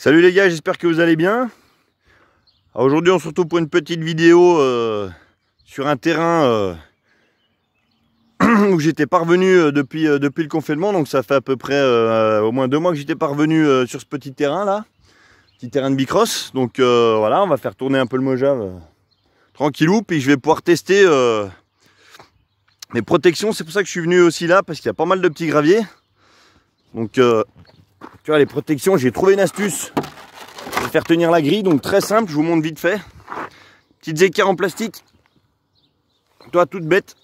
Salut les gars, j'espère que vous allez bien. Aujourd'hui on se retrouve pour une petite vidéo sur un terrain où j'étais pas revenu depuis le confinement. Donc ça fait à peu près au moins 2 mois que j'étais pas revenu sur ce petit terrain là. Petit terrain de bicross. Donc voilà, on va faire tourner un peu le Mojave tranquillou. Puis je vais pouvoir tester mes protections. C'est pour ça que je suis venu aussi là, parce qu'il y a pas mal de petits graviers. Donc tu vois, les protections, j'ai trouvé une astuce pour faire tenir la grille. Donc très simple, je vous montre vite fait. Petites équerres en plastique. Toi, toute bête.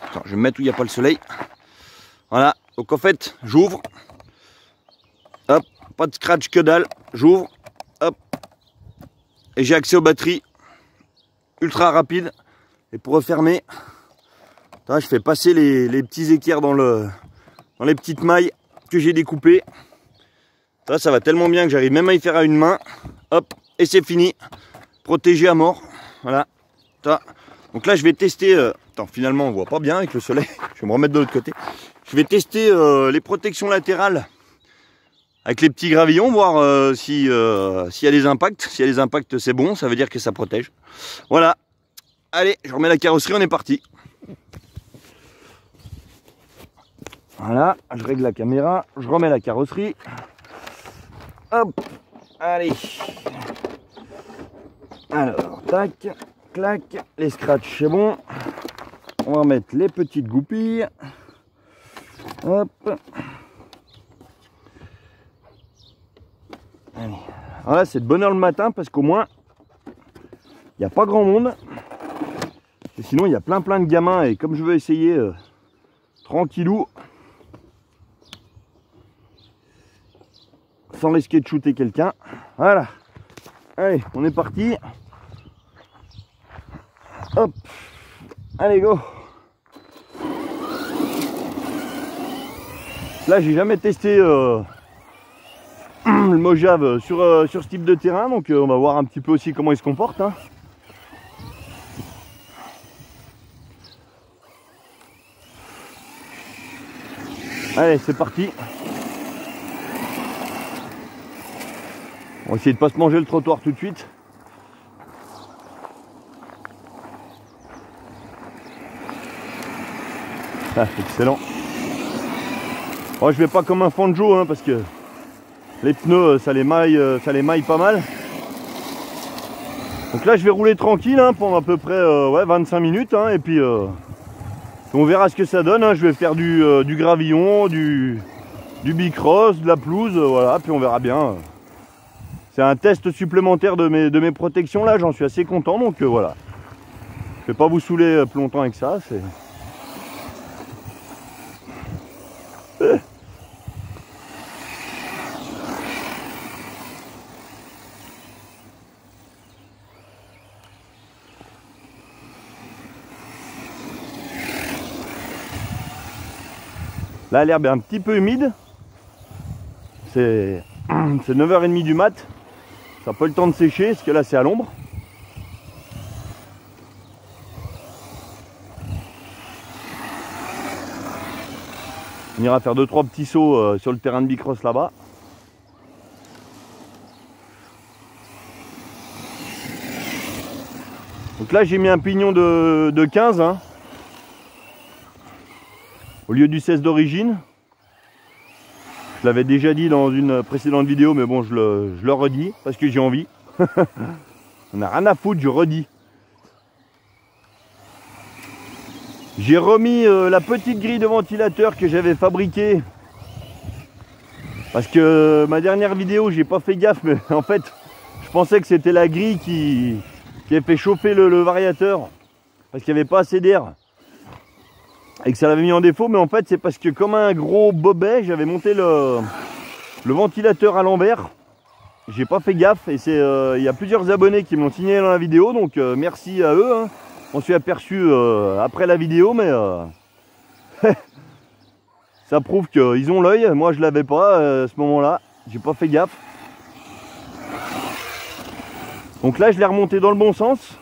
Attends, je vais me mettre où il n'y a pas le soleil. Voilà, donc en fait, j'ouvre. Hop, pas de scratch que dalle. J'ouvre. Hop. Et j'ai accès aux batteries. Ultra rapide. Et pour refermer, je fais passer les petits équerres dans les petites mailles que j'ai découpées. Ça va tellement bien que j'arrive même à y faire à une main. Hop, et c'est fini. Protégé à mort. Voilà. Ça. Donc là, je vais tester. Attends, finalement, on voit pas bien avec le soleil. Je vais me remettre de l'autre côté. Je vais tester les protections latérales avec les petits gravillons, voir s'il y a des impacts. S'il y a des impacts, c'est bon. Ça veut dire que ça protège. Voilà. Allez, je remets la carrosserie. On est parti. Voilà, je règle la caméra, je remets la carrosserie. Hop, allez. Alors, tac, clac, les scratchs, c'est bon. On va mettre les petites goupilles. Hop. Allez. Voilà, c'est de bonne heure le matin parce qu'au moins, il n'y a pas grand monde. Et sinon, il y a plein de gamins et comme je veux essayer tranquillou, sans risquer de shooter quelqu'un. Voilà. Allez, on est parti. Hop. Allez, go. Là, j'ai jamais testé le Mojave sur ce type de terrain. Donc, on va voir un petit peu aussi comment il se comporte. Hein. Allez, c'est parti. On va essayer de pas se manger le trottoir tout de suite. Ah, excellent. Bon, je vais pas comme un Fanjo hein, parce que les pneus ça les maille pas mal. Donc là je vais rouler tranquille hein, pendant à peu près 25 minutes hein, et puis on verra ce que ça donne. Hein. Je vais faire du gravillon, du bicross, de la pelouse, voilà, puis on verra bien. C'est un test supplémentaire de mes protections là, j'en suis assez content donc voilà. Je vais pas vous saouler plus longtemps avec ça. Là l'herbe est un petit peu humide. C'est 9h30 du mat. Ça n'a pas le temps de sécher, parce que là c'est à l'ombre. On ira faire 2-3 petits sauts sur le terrain de bicross là-bas. Donc là j'ai mis un pignon de 15 hein, au lieu du 16 d'origine. Je l'avais déjà dit dans une précédente vidéo, mais bon, je le redis parce que j'ai envie. On n'a rien à foutre, je redis. J'ai remis la petite grille de ventilateur que j'avais fabriquée. Parce que ma dernière vidéo, j'ai pas fait gaffe, mais en fait, je pensais que c'était la grille qui avait fait chauffer le variateur. Parce qu'il n'y avait pas assez d'air. Et que ça l'avait mis en défaut, mais en fait c'est parce que comme un gros bobet, j'avais monté le ventilateur à l'envers. J'ai pas fait gaffe et il y a plusieurs abonnés qui me l'ont signalé dans la vidéo, donc merci à eux. Hein. On s'est aperçu après la vidéo, mais ça prouve qu'ils ont l'œil. Moi je l'avais pas à ce moment-là, j'ai pas fait gaffe. Donc là je l'ai remonté dans le bon sens.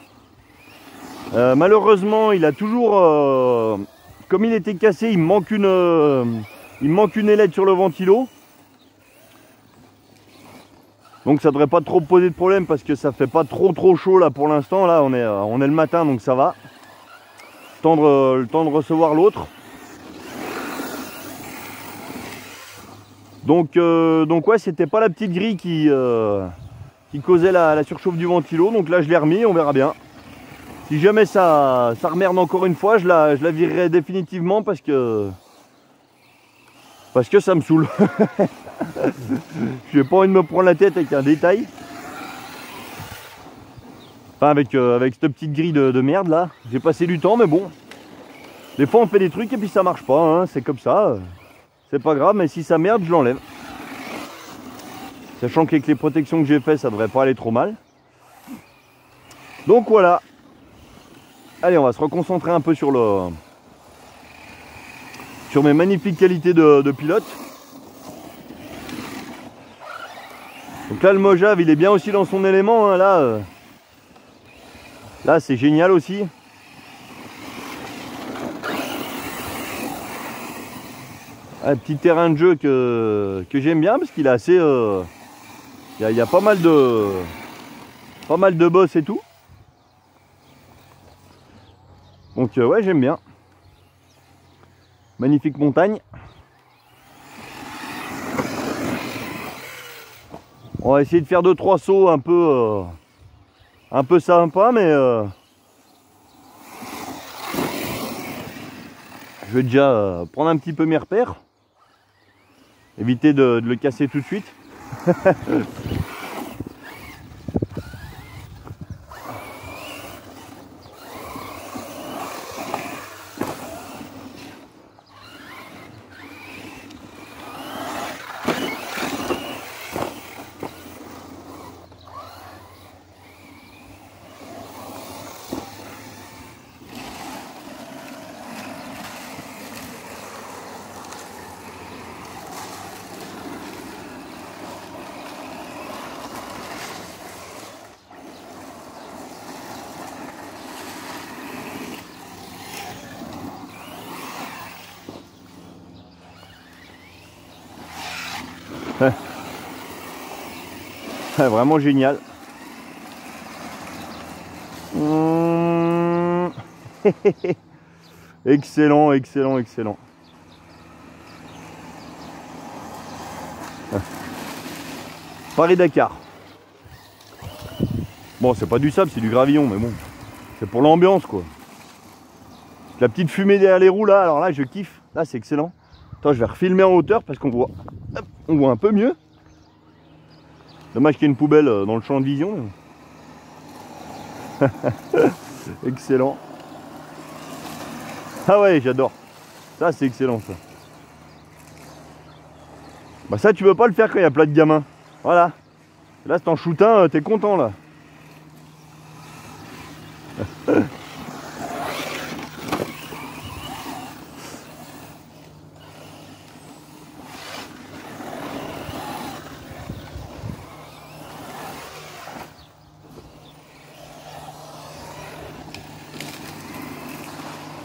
Malheureusement il a toujours... comme il était cassé, il me manque une ailette sur le ventilo. Donc ça devrait pas trop poser de problème parce que ça fait pas trop chaud là pour l'instant. Là on est le matin donc ça va. Le temps de recevoir l'autre. Donc ouais, c'était pas la petite grille qui causait la surchauffe du ventilo. Donc là je l'ai remis, on verra bien. Si jamais ça remerde encore une fois, je la virerai définitivement parce que ça me saoule. J'ai pas envie de me prendre la tête avec un détail. Enfin avec cette petite grille de merde là. J'ai passé du temps mais bon. Des fois on fait des trucs et puis ça marche pas, hein. C'est comme ça. C'est pas grave, mais si ça merde, je l'enlève. Sachant qu'avec les protections que j'ai fait, ça devrait pas aller trop mal. Donc voilà. Allez, on va se reconcentrer un peu sur mes magnifiques qualités de pilote. Donc là le Mojave il est bien aussi dans son élément, hein. Là c'est génial aussi. Un petit terrain de jeu que j'aime bien parce qu'il est assez... Il y a pas mal de boss et tout. Donc ouais, j'aime bien. Magnifique montagne. On va essayer de faire 2-3 sauts un peu sympa, mais je vais déjà prendre un petit peu mes repères. Éviter de le casser tout de suite. Vraiment génial. Excellent, excellent, excellent. Paris-Dakar. Bon, c'est pas du sable, c'est du gravillon, mais bon, c'est pour l'ambiance quoi. La petite fumée derrière les roues là, alors là je kiffe. Là c'est excellent. Attends, je vais refilmer en hauteur parce qu'on voit, on voit un peu mieux. Dommage qu'il y ait une poubelle dans le champ de vision. Excellent. Ah ouais, j'adore. Ça c'est excellent ça. Bah ça tu peux pas le faire quand il y a plein de gamins. Voilà. Là c'est en shootin, t'es content là.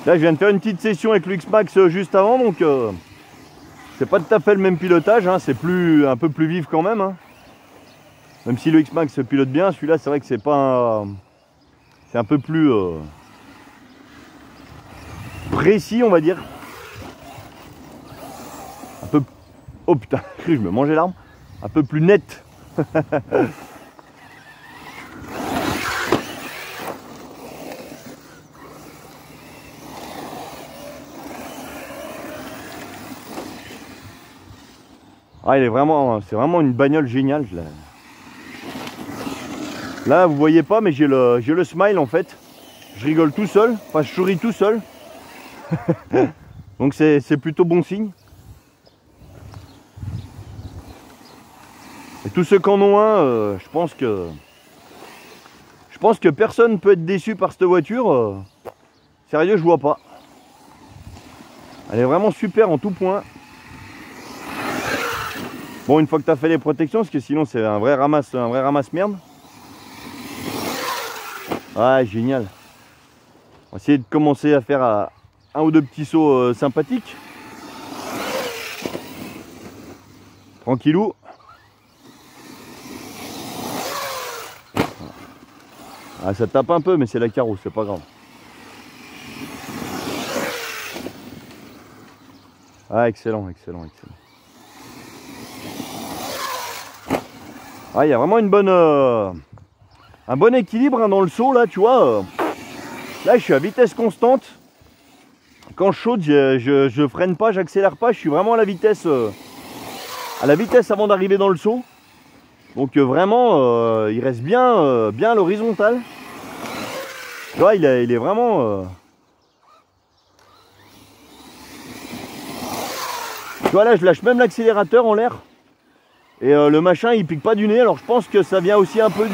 Là je viens de faire une petite session avec le X-Max juste avant, donc c'est pas tout à fait le même pilotage, hein, c'est un peu plus vif quand même. Hein. Même si le X-Max se pilote bien, celui-là c'est vrai que c'est pas c'est un peu plus précis on va dire. Un peu... Oh putain, je me mangeais l'arme. Un peu plus net. Ah, c'est vraiment une bagnole géniale. Là, vous voyez pas, mais j'ai le smile en fait. Je rigole tout seul, enfin je souris tout seul. Donc c'est plutôt bon signe. Et tous ceux qui en ont un, je pense que personne ne peut être déçu par cette voiture. Sérieux, je vois pas. Elle est vraiment super en tout point. Bon, une fois que tu as fait les protections, parce que sinon c'est un vrai ramasse merde. Ouais, génial. On va essayer de commencer à faire un ou deux petits sauts sympathiques. Ah, ça tape un peu, mais c'est la carreau, c'est pas grave. Ah, excellent, excellent, excellent. Ah, il y a vraiment une bonne, un bon équilibre hein, dans le saut, là, tu vois. Là, je suis à vitesse constante. Quand je saute, je freine pas, j'accélère pas. Je suis vraiment à la vitesse avant d'arriver dans le saut. Donc vraiment, il reste bien, bien à l'horizontale. Tu vois, il est vraiment... Tu vois, là, je lâche même l'accélérateur en l'air. Et le machin, il pique pas du nez. Alors, je pense que ça vient aussi un peu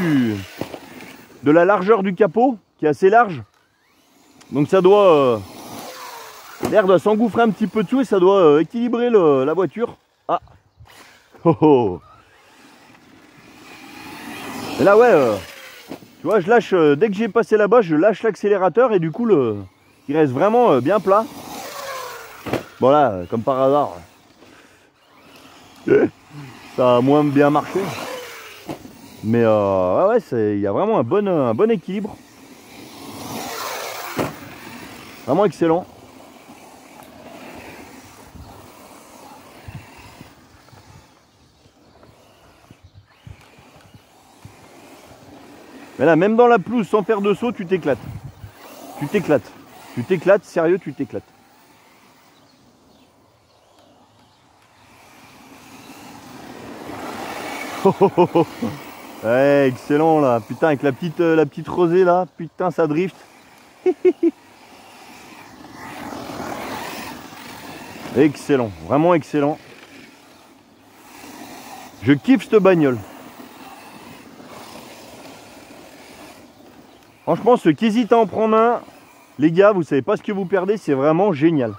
de la largeur du capot, qui est assez large. Donc, ça doit... l'air doit s'engouffrer un petit peu dessous et ça doit équilibrer la voiture. Ah. Oh oh. Et là, ouais... tu vois, je lâche, dès que j'ai passé là-bas, je lâche l'accélérateur et du coup, il reste vraiment bien plat. Bon là, comme par hasard, ça a moins bien marché. Mais ouais, il y a vraiment un bon équilibre. Vraiment excellent. Mais là, même dans la pelouse, sans faire de saut, tu t'éclates. Tu t'éclates. Tu t'éclates, sérieux, tu t'éclates. Ouais, excellent là. Putain, avec la petite rosée là. Putain, ça drift. Excellent. Vraiment excellent. Je kiffe cette bagnole. Franchement, ceux qui hésitent à en prendre un, les gars, vous savez pas ce que vous perdez, c'est vraiment génial.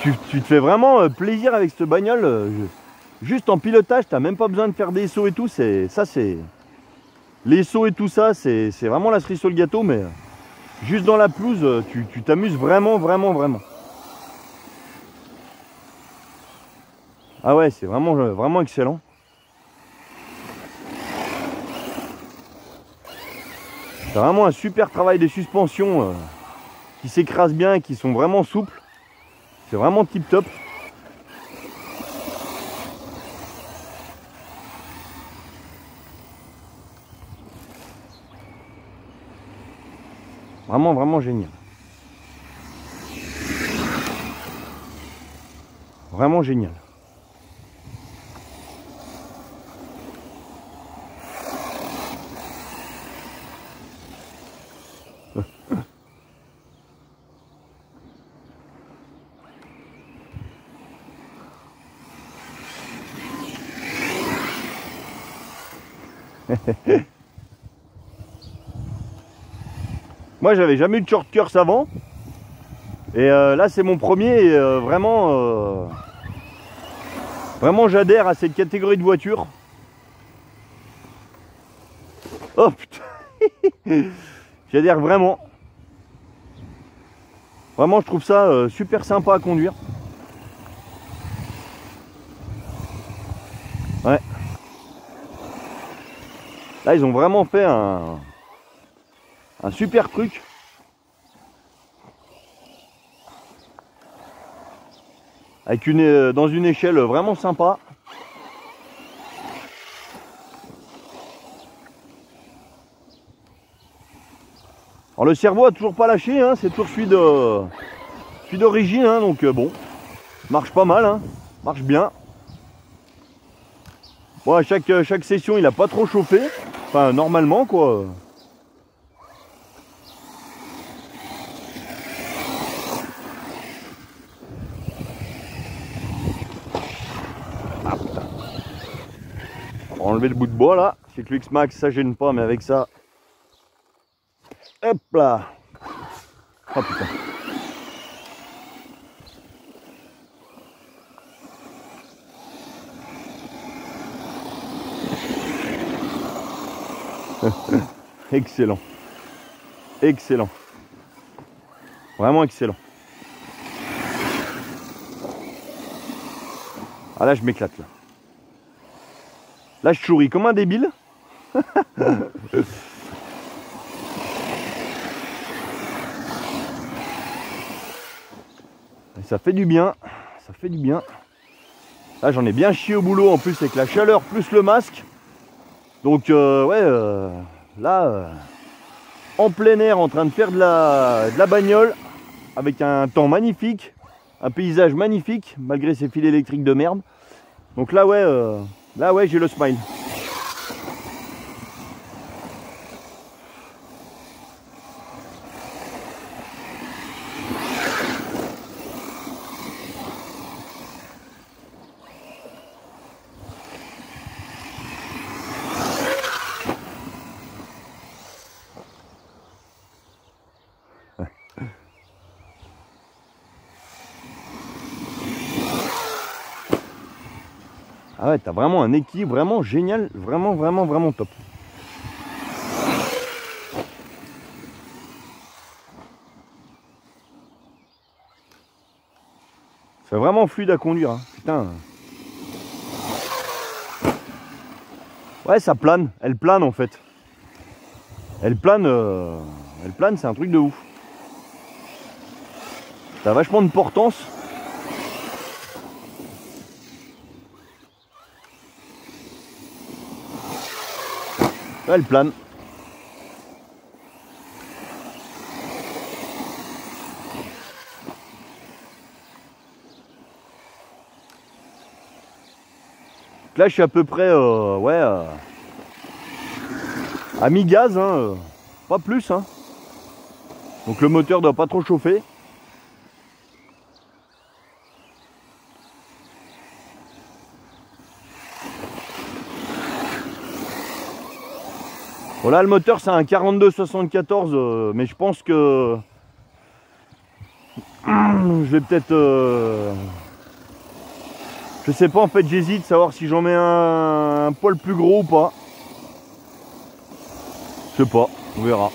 Tu te fais vraiment plaisir avec cette bagnole. Juste en pilotage, t'as même pas besoin de faire des sauts et tout. Les sauts et tout ça, c'est vraiment la cerise sur le gâteau, mais juste dans la pelouse, tu t'amuses vraiment, vraiment, vraiment. Ah ouais, c'est vraiment, vraiment excellent. C'est vraiment un super travail de suspension qui s'écrase bien et qui sont vraiment souples. C'est vraiment tip top. Vraiment, vraiment génial. Vraiment génial. Moi, j'avais jamais eu de short course avant. Et là, c'est mon premier. Et vraiment, vraiment, j'adhère à cette catégorie de voiture. Oh putain. J'adhère vraiment. Vraiment, je trouve ça super sympa à conduire. Ouais. Là, ils ont vraiment fait un super truc. Avec dans une échelle vraiment sympa. Alors le cerveau a toujours pas lâché, hein, c'est toujours celui d'origine, hein, donc bon, marche pas mal, hein, marche bien. Bon, à chaque session, il a pas trop chauffé, enfin normalement quoi. Ah, putain. On va enlever le bout de bois là, c'est que l'X Max ça gêne pas, mais avec ça, hop là. Oh putain. Excellent. Excellent. Vraiment excellent. Ah là je m'éclate là. Là je souris comme un débile. Et ça fait du bien, ça fait du bien. Là j'en ai bien chié au boulot en plus avec la chaleur plus le masque. Donc ouais, là, en plein air en train de faire de la bagnole avec un temps magnifique, un paysage magnifique malgré ces fils électriques de merde. Donc là ouais, j'ai le smile. Ah ouais, t'as vraiment un équilibre vraiment génial, vraiment top. C'est vraiment fluide à conduire, hein. Putain. Ouais, ça plane, elle plane en fait. Elle plane, c'est un truc de ouf. T'as vachement de portance. Elle plane. Là je suis à peu près ouais, à mi-gaz, hein, pas plus. Hein. Donc le moteur doit pas trop chauffer. Voilà, le moteur c'est un 42-74, mais je pense que je vais peut-être... je sais pas en fait, j'hésite à savoir si j'en mets un poil plus gros ou pas. Je sais pas, on verra.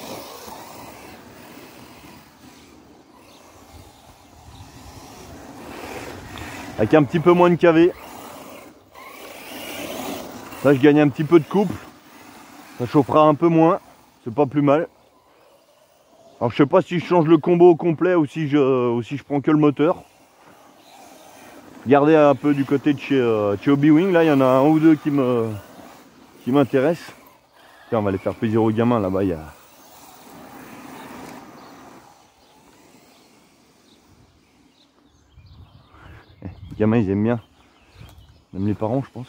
Avec un petit peu moins de KV. Là je gagne un petit peu de couple. Ça chauffera un peu moins, c'est pas plus mal. Alors je sais pas si je change le combo au complet ou si je prends que le moteur. Regardez un peu du côté de chez Hobby-Wing, là il y en a un ou deux qui m'intéressent. On va aller faire plaisir aux gamins là-bas. Les gamins ils aiment bien. Même les parents je pense.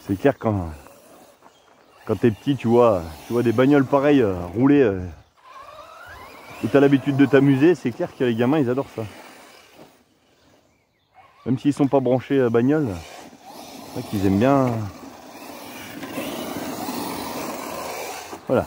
C'est clair quand t'es petit, tu vois des bagnoles pareilles rouler où t'as l'habitude de t'amuser, c'est clair que les gamins ils adorent ça. Même s'ils sont pas branchés à bagnole, c'est vrai qu'ils aiment bien. Voilà.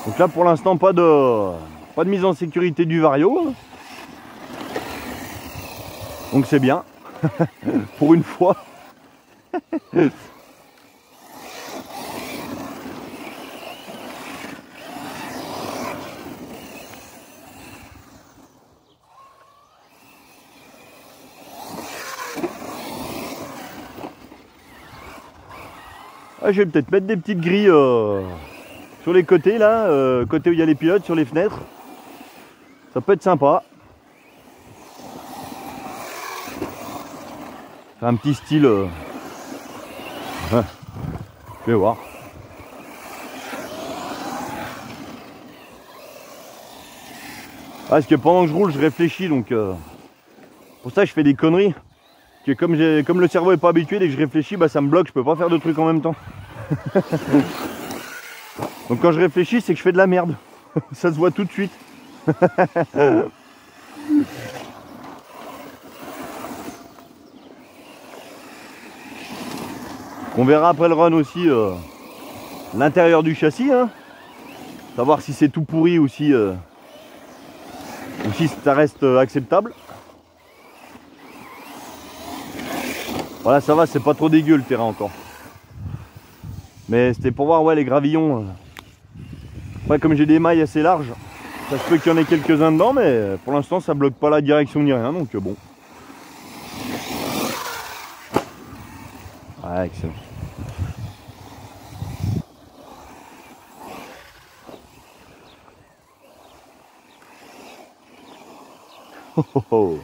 Donc là pour l'instant pas de mise en sécurité du Vario. Donc c'est bien. Pour une fois. Ah, je vais peut-être mettre des petites grilles sur les côtés là, côté où il y a les pilotes, sur les fenêtres. Ça peut être sympa. Un petit style. Je vais voir. Parce que pendant que je roule, je réfléchis, donc pour ça je fais des conneries. Que comme le cerveau est pas habitué, dès que je réfléchis, bah ça me bloque, je peux pas faire de trucs en même temps. Donc quand je réfléchis, c'est que je fais de la merde. Ça se voit tout de suite. On verra après le run aussi l'intérieur du châssis, hein. Savoir si c'est tout pourri ou si ça reste acceptable. Voilà, ça va, c'est pas trop dégueu le terrain encore. Mais c'était pour voir, ouais, les gravillons. Après, comme j'ai des mailles assez larges, ça se peut qu'il y en ait quelques-uns dedans, mais pour l'instant, ça bloque pas la direction ni rien, donc bon. Ouais, excellent. Oh, oh, oh.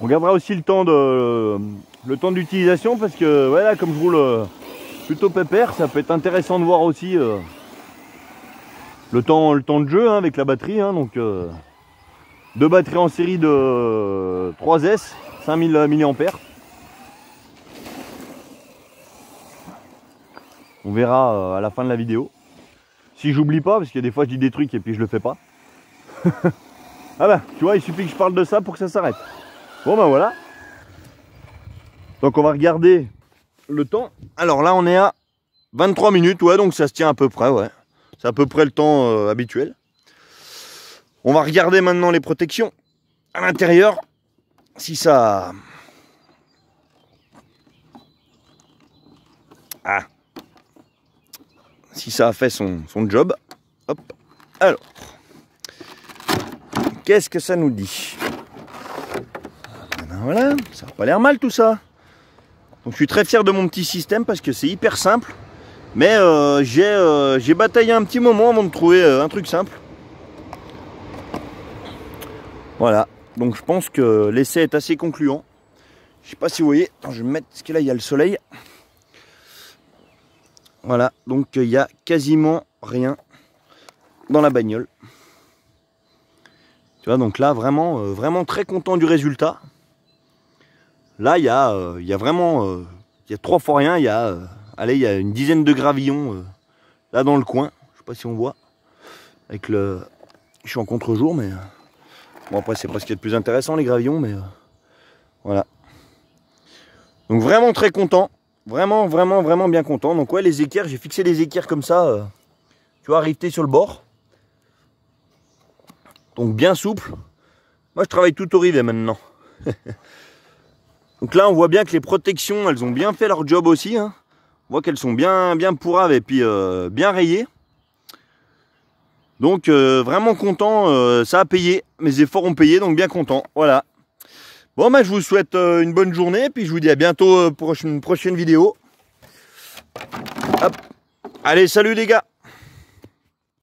On gardera aussi le temps d'utilisation parce que ouais, là, comme je roule plutôt pépère, ça peut être intéressant de voir aussi le temps de jeu, hein, avec la batterie, hein, donc deux batteries en série de 3S 5000 mAh. On verra à la fin de la vidéo. Si j'oublie pas, parce que des fois je dis des trucs et puis je le fais pas. Ah bah, tu vois, il suffit que je parle de ça pour que ça s'arrête. Bon ben voilà. Donc on va regarder le temps. Alors là on est à 23 minutes, ouais, donc ça se tient à peu près, ouais. C'est à peu près le temps habituel. On va regarder maintenant les protections à l'intérieur. Si ça... Ah. Si ça a fait son job. Hop. Alors. Qu'est-ce que ça nous dit? Voilà, ça n'a pas l'air mal tout ça. Donc je suis très fier de mon petit système parce que c'est hyper simple. Mais j'ai bataillé un petit moment avant de trouver un truc simple. Voilà, donc je pense que l'essai est assez concluant. Je sais pas si vous voyez, attends, je vais me mettre, parce que là il y a le soleil. Voilà, donc il y a quasiment rien dans la bagnole. Tu vois, donc là vraiment, vraiment très content du résultat. Là, il y a vraiment, il y a 3 fois rien. Il y a, allez, il y a une dizaine de gravillons là dans le coin. Je sais pas si on voit. Avec le, je suis en contre-jour, mais bon après c'est pas ce qui est le plus intéressant les gravillons, mais voilà. Donc vraiment très content, vraiment bien content. Donc ouais, les équerres, j'ai fixé des équerres comme ça, tu vois, rivetés sur le bord. Donc bien souple. Moi je travaille tout au rivet maintenant. Donc là on voit bien que les protections elles ont bien fait leur job aussi, hein. On voit qu'elles sont bien pourraves et puis bien rayées. Donc vraiment content, ça a payé, mes efforts ont payé, donc bien content, voilà. Bon bah je vous souhaite une bonne journée, puis je vous dis à bientôt pour une prochaine vidéo. Hop. Allez, salut les gars!